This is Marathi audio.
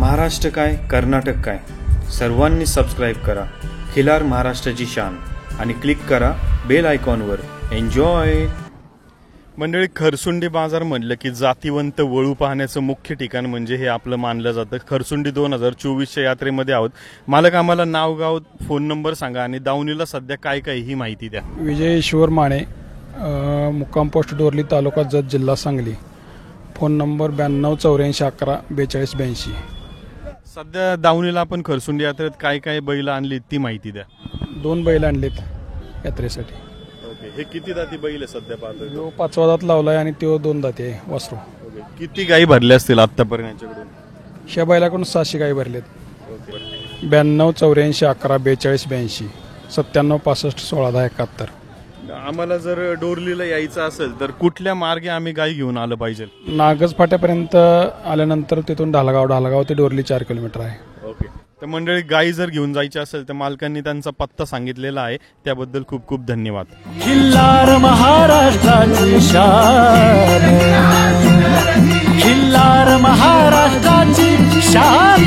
महाराष्ट्र काय कर्नाटक काय सर्वांनी सबस्क्राईब करा खिलार महाराष्ट्राची शान आणि क्लिक करा बेल आयकॉनवर. एन्जॉय. मंडळी, खरसुंडी बाजार म्हटलं की जातीवंत वळू पाहण्याचं मुख्य ठिकाण म्हणजे हे आपलं मानलं जातं. खरसुंडी 2024च्या यात्रेमध्ये आहोत. मालक, आम्हाला नाव गाव फोन नंबर सांगा आणि दावणीला सध्या काय काय ही माहिती द्या. विजय ईश्वर माने, मुक्काम पोस्ट डोरली, तालुका जत, जिल्हा सांगली. Phone number 9284114282. सध्या दावणीला आपण खरसुंडी यात्रेत काय काय बैल आणली ती माहिती द्या. 2 बैल आणलेत यात्रेसाठी. ओके, हे किती दाती बैल आहे सध्या पाहतोय? तो 5वा दात लावलाय आणि तो 2 दाती आहे वासरू. किती गायी भरल्या असतील आतापर्यंत यांच्याकडून? ह्या बैलाकडून 600 गायी भरलेत. 9284114282. 9765161071. आम्हाला जर डोरलीला यायचं असेल तर कुठल्या मार्गे आम्ही गाय घेऊन आलं पाहिजे? नागज फाट्यापर्यंत आल्यानंतर तिथून ढालगाव ते डोरली 4 किलोमीटर आहे. ओके. तर मंडळी, गाई जर घेऊन जायची असेल तर मालकांनी त्यांचा पत्ता सांगितलेला आहे. त्याबद्दल खूप खूप धन्यवाद. खिल्लार महाराष्ट्राची शान, खिल्लार महाराष्ट्राची शान.